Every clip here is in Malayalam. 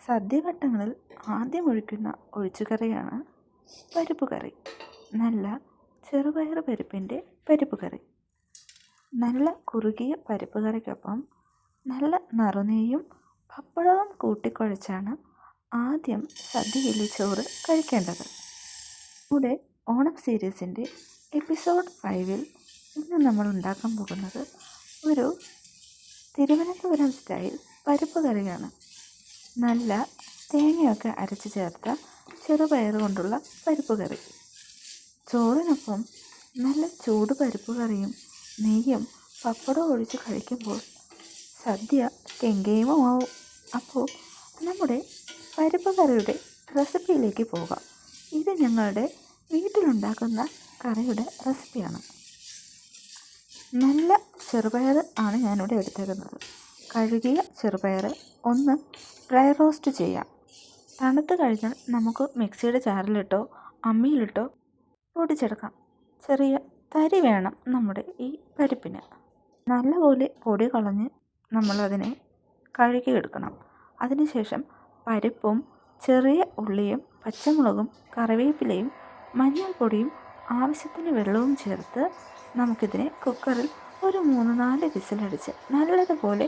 സദ്യഘട്ടങ്ങളിൽ ആദ്യം ഒഴിക്കുന്ന ഒഴിച്ചുകറിയാണ് പരിപ്പ് കറി. നല്ല ചെറുപയർ പരിപ്പിൻ്റെ പരിപ്പ് കറി. നല്ല കുറുകിയ പരിപ്പ് കറിക്കൊപ്പം നല്ല നറുനെയ്യും പപ്പടവും കൂട്ടിക്കുഴച്ചാണ് ആദ്യം സദ്യയിലെ ചോറ് കഴിക്കേണ്ടത്. ഇവിടെ ഓണം സീരീസിൻ്റെ എപ്പിസോഡ് 5-ൽ ഇന്ന് നമ്മൾ ഉണ്ടാക്കാൻ പോകുന്നത് ഒരു തിരുവനന്തപുരം സ്റ്റൈൽ പരിപ്പ് കറിയാണ്. നല്ല തേങ്ങയൊക്കെ അരച്ച് ചേർത്ത ചെറുപയർ കൊണ്ടുള്ള പരിപ്പ് കറി. ചോറിനൊപ്പം നല്ല ചൂട് പരിപ്പ് കറിയും നെയ്യും പപ്പടവും ഒഴിച്ച് കഴിക്കുമ്പോൾ സദ്യ കെങ്കേമമാവും. അപ്പോൾ നമ്മുടെ പരിപ്പ് കറിയുടെ റെസിപ്പിയിലേക്ക് പോകാം. ഇത് ഞങ്ങളുടെ വീട്ടിലുണ്ടാക്കുന്ന കറിയുടെ റെസിപ്പിയാണ്. നല്ല ചെറുപയർ ആണ് ഞാനിവിടെ എടുത്തേക്കുന്നത്. കഴുകിയ ചെറുപയർ ഒന്ന് ഡ്രൈ റോസ്റ്റ് ചെയ്യാം. തണുത്ത് കഴിഞ്ഞാൽ നമുക്ക് മിക്സിയുടെ ജാറിലിട്ടോ അമ്മിയിലിട്ടോ പൊടിച്ചെടുക്കാം. ചെറിയ തരി വേണം നമ്മുടെ ഈ പരിപ്പിന്. നല്ലപോലെ പൊടി കളഞ്ഞ് നമ്മളതിനെ കഴുകിയെടുക്കണം. അതിനുശേഷം പരിപ്പും ചെറിയ ഉള്ളിയും പച്ചമുളകും കറിവേപ്പിലയും മഞ്ഞൾപ്പൊടിയും ആവശ്യത്തിന് വെള്ളവും ചേർത്ത് നമുക്കിതിനെ കുക്കറിൽ ഒരു 3-4 വിസിലടിച്ച് നല്ലതുപോലെ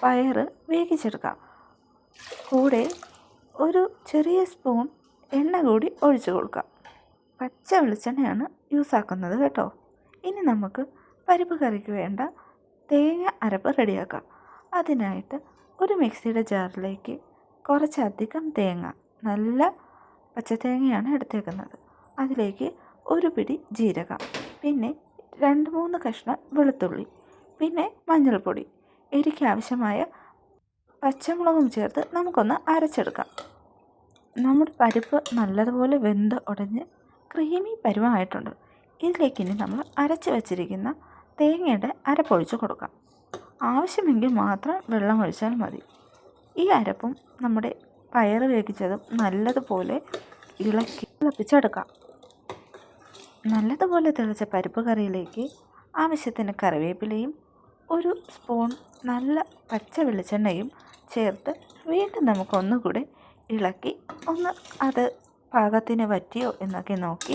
പയർ വേവിച്ചെടുക്കാം. കൂടെ ഒരു ചെറിയ സ്പൂൺ എണ്ണ കൂടി ഒഴിച്ചു കൊടുക്കാം. പച്ച വെളിച്ചെണ്ണയാണ് യൂസാക്കുന്നത് കേട്ടോ. ഇനി നമുക്ക് പരിപ്പ് കറിക്ക് വേണ്ട തേങ്ങ അരപ്പ് റെഡിയാക്കാം. അതിനായിട്ട് ഒരു മിക്സിയുടെ ജാറിലേക്ക് കുറച്ചധികം തേങ്ങ, നല്ല പച്ചത്തേങ്ങയാണ് എടുത്തേക്കുന്നത്, അതിലേക്ക് ഒരു പിടി ജീരകം, പിന്നെ 2-3 കഷ്ണം വെളുത്തുള്ളി, പിന്നെ മഞ്ഞൾപ്പൊടി, എരിക്ക് ആവശ്യമായ പച്ചമുളകും ചേർത്ത് നമുക്കൊന്ന് അരച്ചെടുക്കാം. നമ്മുടെ പരിപ്പ് നല്ലതുപോലെ വെന്ത് ഉടഞ്ഞ് ക്രീമി പരുവമായിട്ടുണ്ട്. ഇതിലേക്ക് ഇനി നമ്മൾ അരച്ച് വച്ചിരിക്കുന്ന തേങ്ങയുടെ അരപ്പൊഴിച്ച് കൊടുക്കാം. ആവശ്യമെങ്കിൽ മാത്രം വെള്ളം ഒഴിച്ചാൽ മതി. ഈ അരപ്പും നമ്മുടെ പയർ വേവിച്ചതും നല്ലതുപോലെ ഇളക്കി തിളപ്പിച്ചെടുക്കാം. നല്ലതുപോലെ തിളച്ച പരിപ്പ് കറിയിലേക്ക് ആവശ്യത്തിന് കറിവേപ്പിലയും ഒരു സ്പൂൺ നല്ല പച്ച വെളിച്ചെണ്ണയും ചേർത്ത് വീണ്ടും നമുക്കൊന്നുകൂടെ ഇളക്കി അത് പാകത്തിന് വറ്റിയോ എന്നൊക്കെ നോക്കി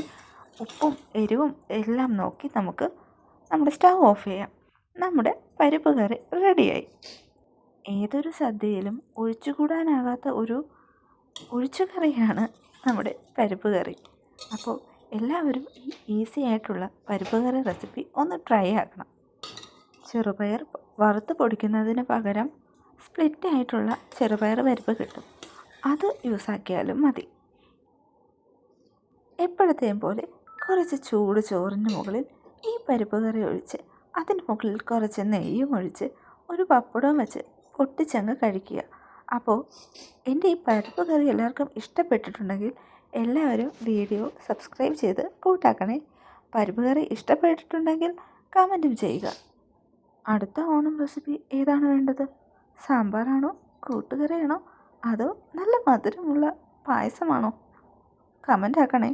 ഉപ്പും എരിവും എല്ലാം നോക്കി നമുക്ക് നമ്മുടെ സ്റ്റവ് ഓഫ് ചെയ്യാം. നമ്മുടെ പരിപ്പ് കറി റെഡിയായി. ഏതൊരു സദ്യയിലും ഒഴിച്ചുകൂടാനാകാത്ത ഒരു ഒഴിച്ചുകറിയാണ് നമ്മുടെ പരിപ്പ് കറി. അപ്പോൾ എല്ലാവരും ഈ ഈസി ആയിട്ടുള്ള പരിപ്പ് കറി റെസിപ്പി ഒന്ന് ട്രൈ ആക്കണം. ചെറുപയർ വറുത്ത് പൊടിക്കുന്നതിന് പകരം സ്പ്ലിറ്റ് ആയിട്ടുള്ള ചെറുപയർ പരിപ്പ് കിട്ടും. അത് യൂസാക്കിയാലും മതി. എപ്പോഴത്തെയും പോലെ കുറച്ച് ചൂട് ചോറിന് മുകളിൽ ഈ പരിപ്പ് കറി ഒഴിച്ച് അതിന് മുകളിൽ കുറച്ച് നെയ്യും ഒഴിച്ച് ഒരു പപ്പടവും വെച്ച് പൊട്ടിച്ചങ്ങ് കഴിക്കുക. അപ്പോൾ എൻ്റെ ഈ പരിപ്പ് കറി എല്ലാവർക്കും ഇഷ്ടപ്പെട്ടിട്ടുണ്ടെങ്കിൽ എല്ലാവരും വീഡിയോ സബ്സ്ക്രൈബ് ചെയ്ത് കൂട്ടാക്കണേ. പരിപ്പ് കറി ഇഷ്ടപ്പെട്ടിട്ടുണ്ടെങ്കിൽ കമൻറ്റും ചെയ്യുക. അടുത്ത ഓണം റെസിപ്പി ഏതാണ് വേണ്ടത്? സാമ്പാറാണോ, കൂട്ടുകറിയാണോ, അതോ നല്ല മധുരമുള്ള പായസമാണോ? കമൻ്റ് ആക്കണേ.